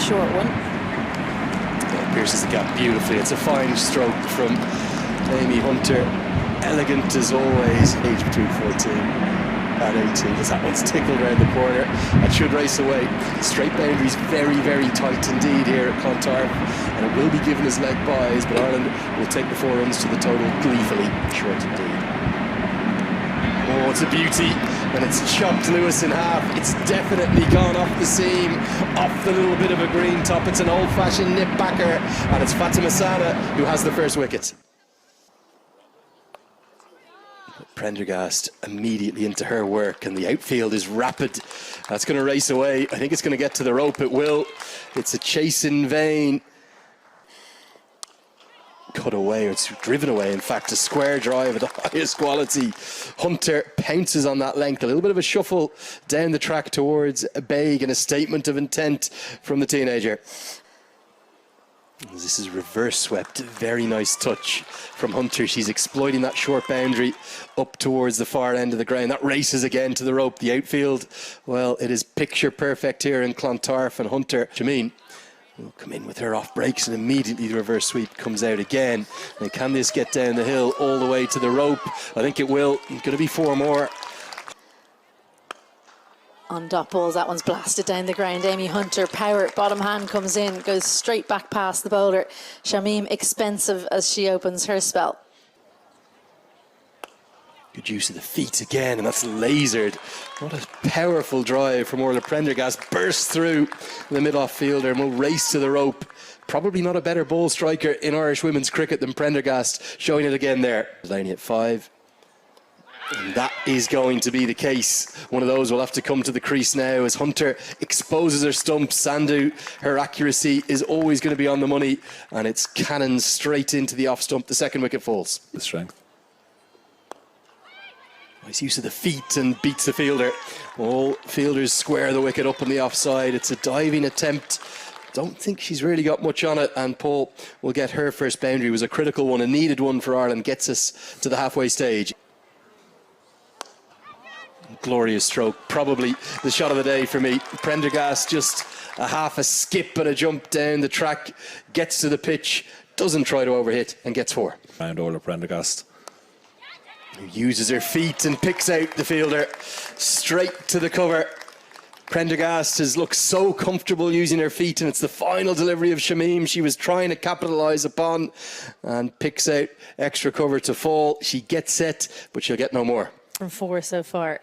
short one. Pierces the gap beautifully. It's a fine stroke from Amy Hunter. Elegant as always. Age between 14 and 18. As that one's tickled around the corner. That should race away. Straight boundaries very, very tight indeed here at Clontarf. And it will be given as leg buys, but Ireland will take the 4 runs to the total gleefully. Short indeed. Oh, it's a beauty. And it's chopped Lewis in half. It's definitely gone off the seam, off the little bit of a green top. It's an old-fashioned nip backer, and it's Fatima Sana who has the first wicket. Prendergast immediately into her work, and the outfield is rapid. That's going to race away. I think it's going to get to the rope. It will. It's a chase in vain. Cut away, or it's driven away, in fact, a square drive of the highest quality. Hunter pounces on that length. A little bit of a shuffle down the track towards Baig, and a statement of intent from the teenager. This is reverse swept. Very nice touch from Hunter. She's exploiting that short boundary up towards the far end of the ground. That races again to the rope. The outfield, well, it is picture perfect here in Clontarf, and Hunter, Jameen, will come in with her off breaks, and immediately the reverse sweep comes out again. And can this get down the hill all the way to the rope? I think it will. It's going to be 4 more. On dot balls, that one's blasted down the ground. Amy Hunter, power, bottom hand comes in, goes straight back past the bowler. Shamim expensive as she opens her spell. Good use of the feet again, and that's lasered. What a powerful drive from Orla Prendergast. Bursts through the mid-off fielder and will race to the rope. Probably not a better ball striker in Irish women's cricket than Prendergast, showing it again there. Delaney at 5. And that is going to be the case. One of those will have to come to the crease now as Hunter exposes her stumps. Sandhu, her accuracy is always going to be on the money, and it's cannon straight into the off stump. The second wicket falls. The strength. Nice use of the feet and beats the fielder. All fielders square the wicket up on the offside. It's a diving attempt. Don't think she's really got much on it, and Paul will get her first boundary. It was a critical one, a needed one for Ireland. Gets us to the halfway stage. Glorious stroke, probably the shot of the day for me. Prendergast just a half a skip and a jump down the track, gets to the pitch, doesn't try to overhit, and gets 4. And Orla Prendergast, who uses her feet and picks out the fielder straight to the cover. Prendergast has looked so comfortable using her feet, and it's the final delivery of Shamim she was trying to capitalise upon, and picks out extra cover to fall. She gets set, but she'll get no more. From 4 so far.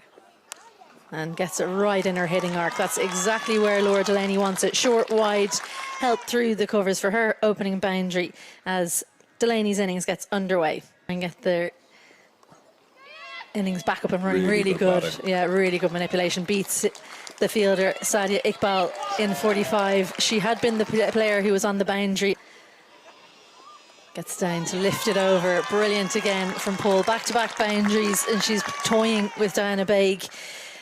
And gets it right in her hitting arc. That's exactly where Laura Delaney wants it. Short, wide, help through the covers for her opening boundary as Delaney's innings gets underway. And get their innings back up and running. Really good. Yeah, really good manipulation. Beats the fielder, Sadia Iqbal, in 45. She had been the player who was on the boundary. Gets down to lift it over. Brilliant again from Paul. Back-to-back boundaries, and she's toying with Diana Baig.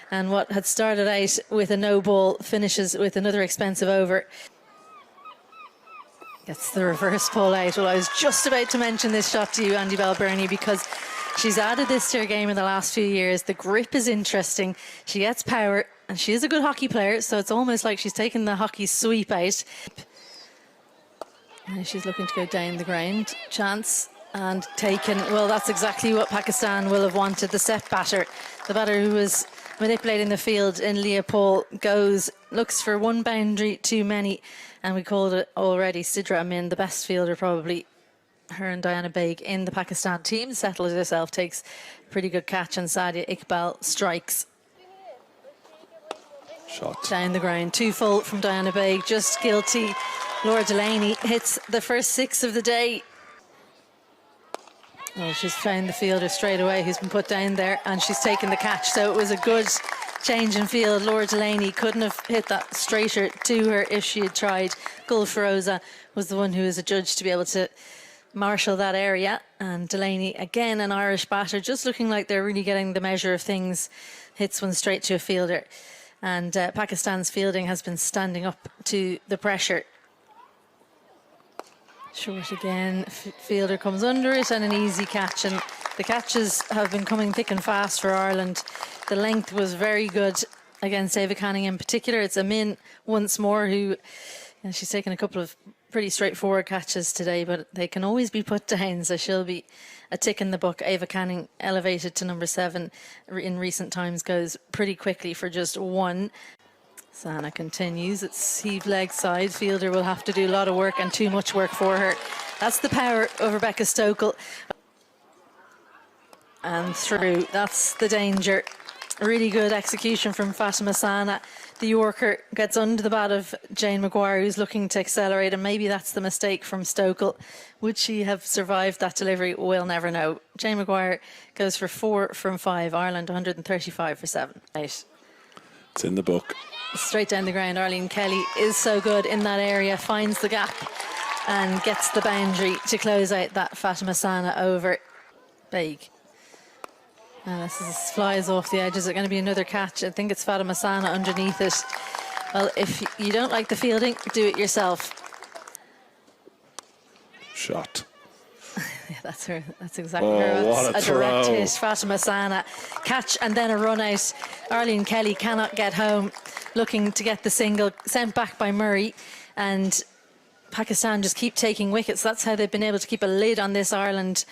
And what had started out with a no ball finishes with another expensive over. Gets the reverse pull out. Well, I was just about to mention this shot to you, Andy Balbirnie, because she's added this to her game in the last few years. The grip is interesting. She gets power, and she is a good hockey player, so it's almost like she's taken the hockey sweep out. Now she's looking to go down the ground. Chance, and taken. Well, that's exactly what Pakistan will have wanted. The set batter, the batter who was manipulating the field in Leah Paul, goes, looks for 1 boundary too many, and we called it already. Sidra Amin, the best fielder probably, her and Diana Baig in the Pakistan team, settles herself, takes a pretty good catch, and Sadia Iqbal strikes. Shot. Down the ground, 2 full from Diana Baig, just guilty. Laura Delaney hits the first 6 of the day. Well, she's found the fielder straight away who's been put down there, and she's taken the catch. So it was a good change in field. Laura Delaney couldn't have hit that straighter to her if she had tried. Gul Feroza was the one who was adjudged to be able to marshal that area. And Delaney, again, an Irish batter, just looking like they're really getting the measure of things. Hits one straight to a fielder. And Pakistan's fielding has been standing up to the pressure. Short again, fielder comes under it, and an easy catch, and the catches have been coming thick and fast for Ireland. The length was very good against Ava Canning in particular. It's Amin once more who And she's taken a couple of pretty straightforward catches today, but they can always be put down, so she'll be a tick in the book. Ava Canning, elevated to number 7 in recent times, goes pretty quickly for just 1. Sana continues. It's heaved leg side. Fielder will have to do a lot of work, and too much work for her. That's the power of Rebecca Stokel. And through. That's the danger. Really good execution from Fatima Sana. The Yorker gets under the bat of Jane Maguire, who's looking to accelerate, and maybe that's the mistake from Stokel. Would she have survived that delivery? We'll never know. Jane Maguire goes for 4 from 5. Ireland 135 for 7. Right. It's in the book. Straight down the ground. Arlene Kelly is so good in that area, finds the gap and gets the boundary to close out that Fatima Sana over. Big. And this flies off the edge. Is it going to be another catch? I think it's Fatima Sana underneath it. Well, if you don't like the fielding, do it yourself. Shot. Yeah, that's her. That's exactly her. What a direct throw. hit. Fatima Sana catch and then a run out. Arlene Kelly cannot get home, looking to get the single, sent back by Murray, and Pakistan just keep taking wickets. That's how they've been able to keep a lid on this Ireland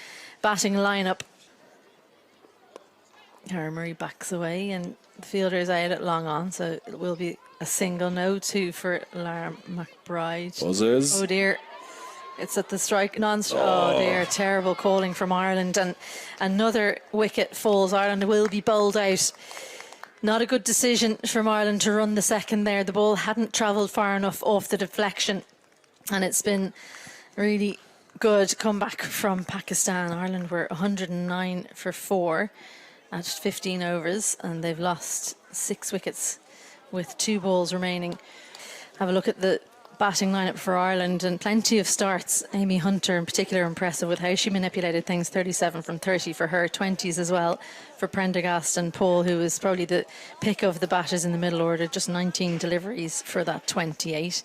batting lineup. Cara Murray backs away and the fielder is out at long on, so it will be a single. No 2 for Lara McBride. Buzzers. Oh dear. It's at the strike oh dear, terrible calling from Ireland, and another wicket falls. Ireland will be bowled out. Not a good decision from Ireland to run the second there. The ball hadn't travelled far enough off the deflection, and it's been really good comeback from Pakistan. Ireland were 109 for 4 at 15 overs, and they've lost 6 wickets with 2 balls remaining. Have a look at the batting lineup for Ireland, and plenty of starts. Amy Hunter in particular impressive with how she manipulated things. 37 from 30 for her, 20s as well for Prendergast and Paul, who was probably the pick of the batters in the middle order. Just 19 deliveries for that 28.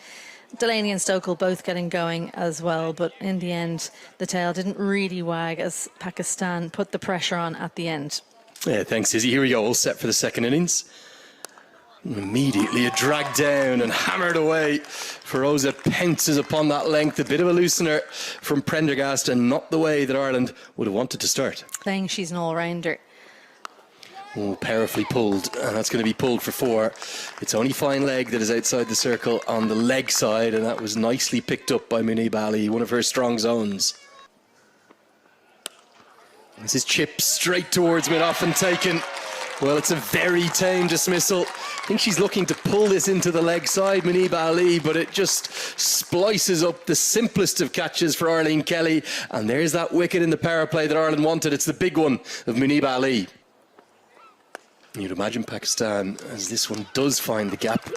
Delaney and Stokel both getting going as well, but in the end the tail didn't really wag as Pakistan put the pressure on at the end. Yeah, thanks, Izzy. Here we go, all set for the second innings. Immediately a drag down and hammered away. Feroza pounces upon that length. A bit of a loosener from Prendergast, and not the way that Ireland would have wanted to start. Playing she's an all-rounder. Oh, powerfully pulled, and that's going to be pulled for 4. It's only fine leg that is outside the circle on the leg side, and that was nicely picked up by Munib Ali, one of her strong zones. This is chipped straight towards mid, often taken. Well, it's a very tame dismissal. I think she's looking to pull this into the leg side, Munib Ali, but it just splices up the simplest of catches for Arlene Kelly. And there's that wicket in the power play that Ireland wanted. It's the big one of Munib Ali. You'd imagine Pakistan, as this one does find the gap,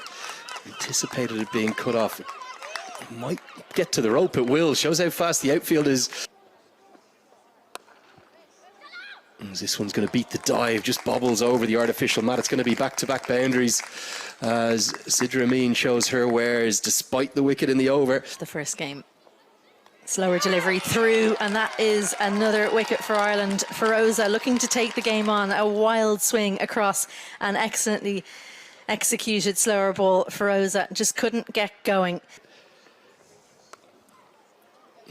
anticipated it being cut off. It might get to the rope, it will. Shows how fast the outfield is. This one's going to beat the dive, just bobbles over the artificial mat. It's going to be back-to-back boundaries as Sidra Amin shows her wares despite the wicket in the over. The first game. Slower delivery through, and that is another wicket for Ireland. Feroza looking to take the game on. A wild swing across, an excellently executed slower ball. Feroza just couldn't get going.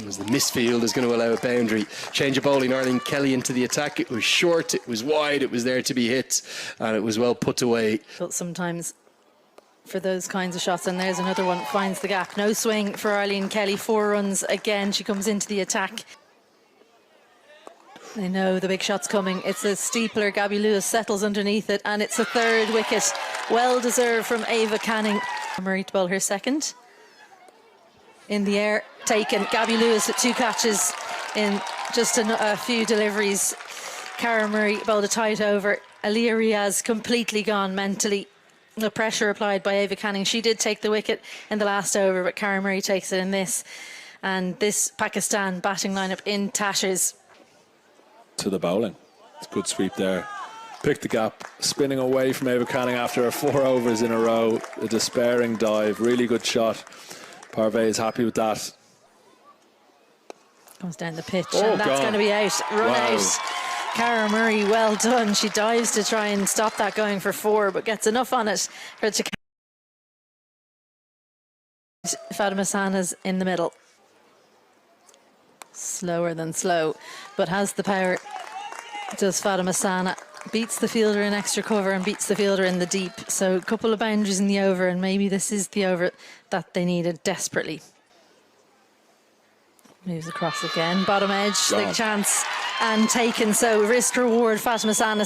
As the misfield is going to allow a boundary. Change of bowling, Arlene Kelly into the attack. It was short, it was wide, it was there to be hit, and it was well put away. But sometimes for those kinds of shots, and there's another one, finds the gap. No swing for Arlene Kelly. 4 runs again. She comes into the attack. They know the big shot's coming. It's a steepler. Gabby Lewis settles underneath it, and it's a 3rd wicket. Well deserved from Ava Canning. Murray to bowl her second. In the air, taken. Gabby Lewis with 2 catches in just a few deliveries. Cara Murray bowled a tight over. Aliyah Riaz completely gone mentally. The pressure applied by Ava Canning. She did take the wicket in the last over, but Cara Murray takes it in this. And this Pakistan batting lineup in tatters. To the bowling. It's a good sweep there. Picked the gap, spinning away from Ava Canning after her 4 overs in a row. A despairing dive, really good shot. Parvez is happy with that. Comes down the pitch, and that's going to be out. Run out. Cara Murray, well done. She dives to try and stop that going for 4, but gets enough on it for it to Fatima Sana's in the middle. Slower than slow, but has the power. Does Fatima Sana. Beats the fielder in extra cover and beats the fielder in the deep. So a couple of boundaries in the over, and maybe this is the over that they needed desperately. Moves across again, bottom edge, big chance, and taken. So risk reward, Fatima Sana